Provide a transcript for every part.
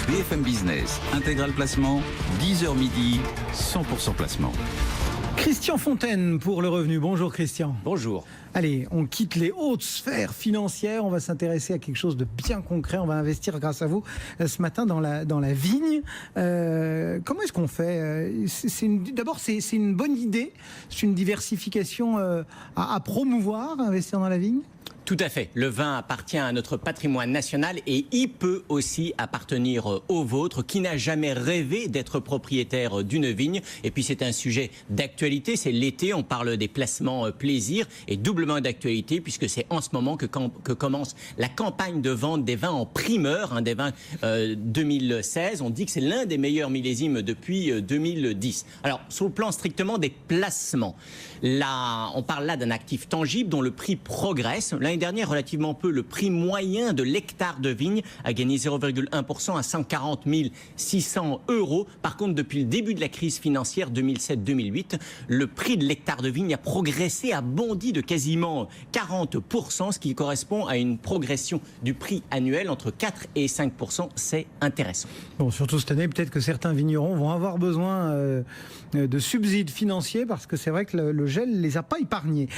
BFM Business, Intégral Placement, 10h midi, 100% placement. Christian Fontaine pour le revenu. Bonjour Christian. Bonjour. Allez, on quitte les hautes sphères financières, on va s'intéresser à quelque chose de bien concret, on va investir grâce à vous ce matin dans la vigne. Comment est-ce qu'on fait? D'abord, c'est une bonne idée, c'est une diversification à promouvoir, investir dans la vigne? Tout à fait. Le vin appartient à notre patrimoine national et il peut aussi appartenir au vôtre. Qui n'a jamais rêvé d'être propriétaire d'une vigne? Et puis c'est un sujet d'actualité, c'est l'été, on parle des placements plaisir et doublement d'actualité puisque c'est en ce moment que commence la campagne de vente des vins en primeur, des vins 2016. On dit que c'est l'un des meilleurs millésimes depuis 2010. Alors, sur le plan strictement des placements, là, on parle là d'un actif tangible dont le prix progresse. L'année dernière, relativement peu, le prix moyen de l'hectare de vigne a gagné 0,1% à 140 600 €. Par contre, depuis le début de la crise financière 2007-2008, le prix de l'hectare de vigne a progressé, a bondi de quasiment 40%, ce qui correspond à une progression du prix annuel entre 4 et 5%. C'est intéressant. Bon, surtout cette année, peut-être que certains vignerons vont avoir besoin de subsides financiers parce que c'est vrai que le gel ne les a pas épargnés.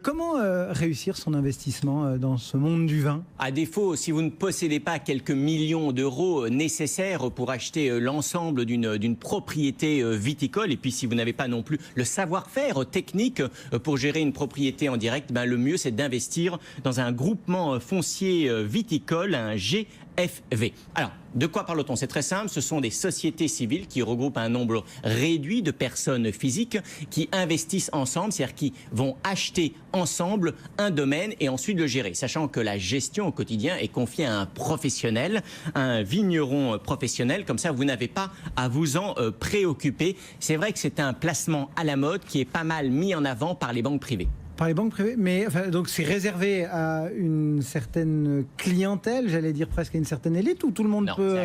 Comment réussir son investissement dans ce monde du vin? À défaut, si vous ne possédez pas quelques millions d'euros nécessaires pour acheter l'ensemble d'une propriété viticole, et puis si vous n'avez pas non plus le savoir-faire technique pour gérer une propriété en direct, le mieux c'est d'investir dans un groupement foncier viticole, un GFV. Alors, de quoi parle-t-on? C'est très simple, ce sont des sociétés civiles qui regroupent un nombre réduit de personnes physiques qui investissent ensemble, c'est-à-dire qui vont acheter ensemble un domaine et ensuite le gérer, sachant que la gestion au quotidien est confiée à un professionnel, un vigneron professionnel, comme ça vous n'avez pas à vous en préoccuper. C'est vrai que c'est un placement à la mode qui est pas mal mis en avant par les banques privées. Par les banques privées, mais enfin, donc c'est réservé à une certaine clientèle, j'allais dire presque à une certaine élite, où tout le monde peut...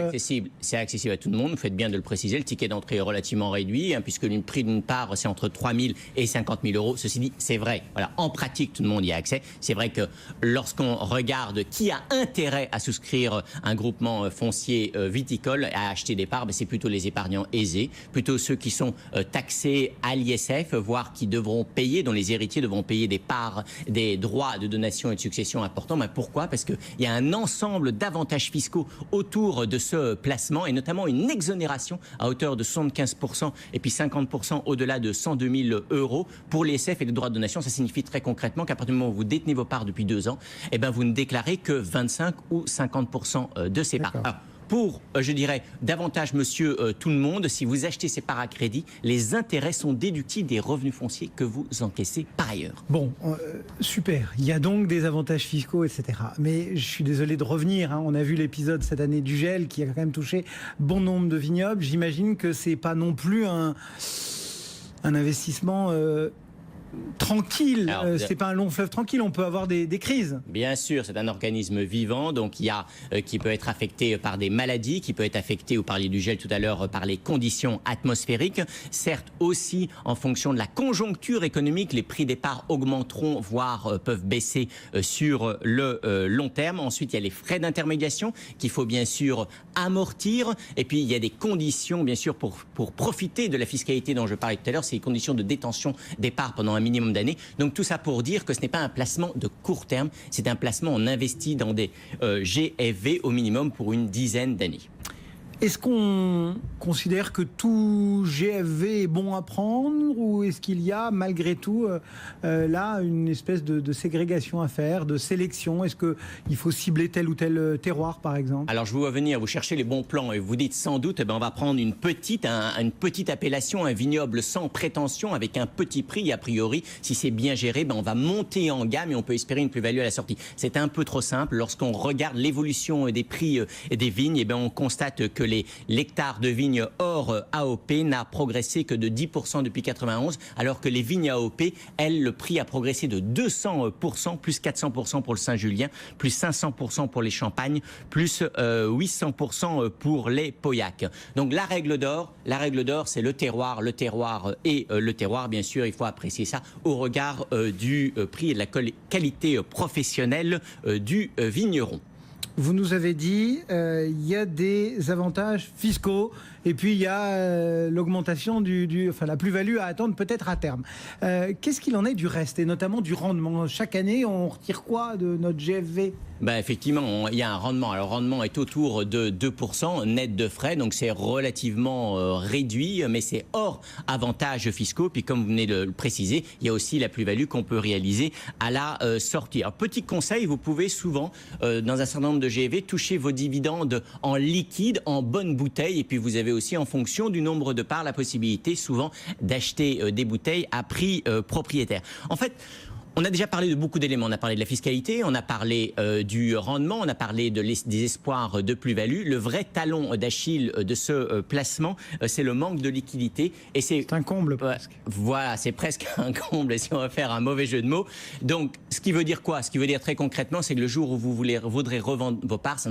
C'est accessible à tout le monde, vous faites bien de le préciser, le ticket d'entrée est relativement réduit, puisque le prix d'une part c'est entre 3 000 et 50 000 €. Ceci dit, c'est vrai, voilà, en pratique tout le monde y a accès. C'est vrai que lorsqu'on regarde qui a intérêt à souscrire un groupement foncier viticole, à acheter des parts, c'est plutôt les épargnants aisés, plutôt ceux qui sont taxés à l'ISF, voire qui devront payer, dont les héritiers devront payer des parts, des droits de donation et de succession importants. Pourquoi? Parce qu'il y a un ensemble d'avantages fiscaux autour de ce placement et notamment une exonération à hauteur de 75% et puis 50% au-delà de 102 000 € pour l'ISF et les droits de donation. Ça signifie très concrètement qu'à partir du moment où vous détenez vos parts depuis 2 ans, vous ne déclarez que 25 ou 50% de ces parts. Alors, pour, je dirais, davantage monsieur tout le monde, si vous achetez ces parts à crédit, les intérêts sont déductibles des revenus fonciers que vous encaissez par ailleurs. Bon, super. Il y a donc des avantages fiscaux, etc. Mais je suis désolé de revenir. On a vu l'épisode cette année du gel qui a quand même touché bon nombre de vignobles. J'imagine que c'est pas non plus un investissement... tranquille, c'est pas un long fleuve tranquille, on peut avoir des crises. Bien sûr, c'est un organisme vivant, donc il y a qui peut être affecté par des maladies, qui peut être affecté, vous parliez du gel tout à l'heure, par les conditions atmosphériques. Certes aussi, en fonction de la conjoncture économique, les prix des parts augmenteront, voire peuvent baisser sur le long terme. Ensuite, il y a les frais d'intermédiation qu'il faut bien sûr amortir. Et puis, il y a des conditions, bien sûr, pour profiter de la fiscalité dont je parlais tout à l'heure, c'est les conditions de détention des parts pendant un minimum d'années. Donc tout ça pour dire que ce n'est pas un placement de court terme, c'est un placement, on investit dans des GFV au minimum pour une dizaine d'années. Est-ce qu'on considère que tout GFV est bon à prendre ou est-ce qu'il y a malgré tout là une espèce de ségrégation à faire, de sélection? Est-ce qu'il faut cibler tel ou tel terroir par exemple? Alors je vous vois venir, vous cherchez les bons plans et vous dites sans doute on va prendre une petite appellation, un vignoble sans prétention avec un petit prix a priori. Si c'est bien géré, on va monter en gamme et on peut espérer une plus-value à la sortie. C'est un peu trop simple. Lorsqu'on regarde l'évolution des prix des vignes, on constate que l'hectare de vigne hors AOP n'a progressé que de 10% depuis 91, alors que les vignes AOP, elles, le prix a progressé de 200%, plus 400% pour le Saint-Julien, plus 500% pour les Champagnes, plus 800% pour les Pauillac. Donc la règle d'or, c'est le terroir, bien sûr, il faut apprécier ça au regard du prix et de la qualité professionnelle du vigneron. Vous nous avez dit, il y a des avantages fiscaux et puis il y a l'augmentation enfin la plus-value à attendre peut-être à terme. Qu'est-ce qu'il en est du reste et notamment du rendement? Chaque année, on retire quoi de notre GFV? Effectivement, il y a un rendement. Alors, le rendement est autour de 2% net de frais, donc c'est relativement réduit, mais c'est hors avantages fiscaux. Puis, comme vous venez de le préciser, il y a aussi la plus-value qu'on peut réaliser à la sortie. Alors, petit conseil, vous pouvez souvent, dans un certain nombre de GFV, toucher vos dividendes en liquide, en bonne bouteille. Et puis, vous avez aussi, en fonction du nombre de parts, la possibilité souvent d'acheter des bouteilles à prix propriétaire. En fait, on a déjà parlé de beaucoup d'éléments. On a parlé de la fiscalité, on a parlé du rendement, on a parlé des espoirs de plus-value. Le vrai talon d'Achille de ce placement, c'est le manque de liquidité. Et c'est un comble presque. Voilà, c'est presque un comble si on va faire un mauvais jeu de mots. Donc, ce qui veut dire quoi? Ce qui veut dire très concrètement, c'est que le jour où vous voudrez revendre vos parts, ça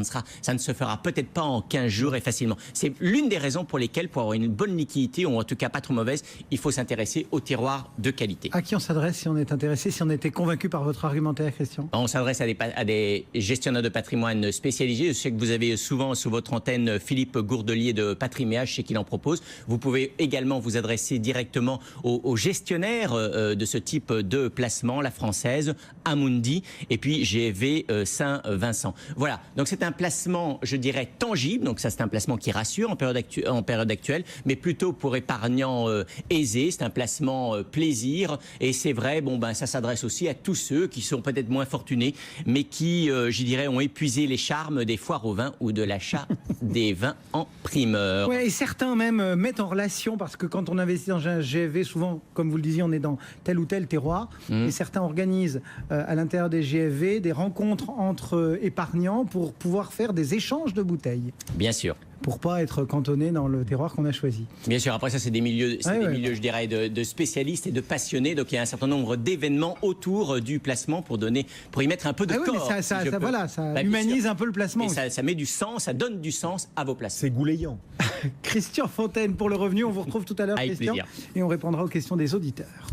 ne se fera peut-être pas en 15 jours et facilement. C'est l'une des raisons pour lesquelles, pour avoir une bonne liquidité, ou en tout cas pas trop mauvaise, il faut s'intéresser aux tiroirs de qualité. À qui on s'adresse si on est intéressé, si on était convaincu par votre argumentaire, Christian? On s'adresse à des gestionnaires de patrimoine spécialisés. Je sais que vous avez souvent sous votre antenne Philippe Gourdelier de Patriméa, je sais qu'il en propose. Vous pouvez également vous adresser directement aux gestionnaires de ce type de placement, la Française, Amundi et puis GFV Saint-Vincent. Voilà, donc c'est un placement, je dirais, tangible. Donc ça, c'est un placement qui rassure en période actuelle, mais plutôt pour épargnants aisés. C'est un placement plaisir. Et c'est vrai, ça s'adresse aussi à tous ceux qui sont peut-être moins fortunés, mais qui, je dirais, ont épuisé les charmes des foires au vin ou de l'achat des vins en primeur. Ouais, et certains même mettent en relation, parce que quand on investit dans un GFV, souvent, comme vous le disiez, on est dans tel ou tel terroir, et certains organisent à l'intérieur des GFV des rencontres entre épargnants pour pouvoir faire des échanges de bouteilles. Bien sûr. Pour pas être cantonné dans le terroir qu'on a choisi. Bien sûr, après ça, c'est des milieux, je dirais, de spécialistes et de passionnés. Donc il y a un certain nombre d'événements autour du placement pour y mettre un peu de corps. Mais ça humanise un peu le placement. Et ça met du sens, ça donne du sens à vos placements. C'est goulayant. Christian Fontaine pour le revenu, on vous retrouve tout à l'heure, Christian, plaisir. et on répondra aux questions des auditeurs.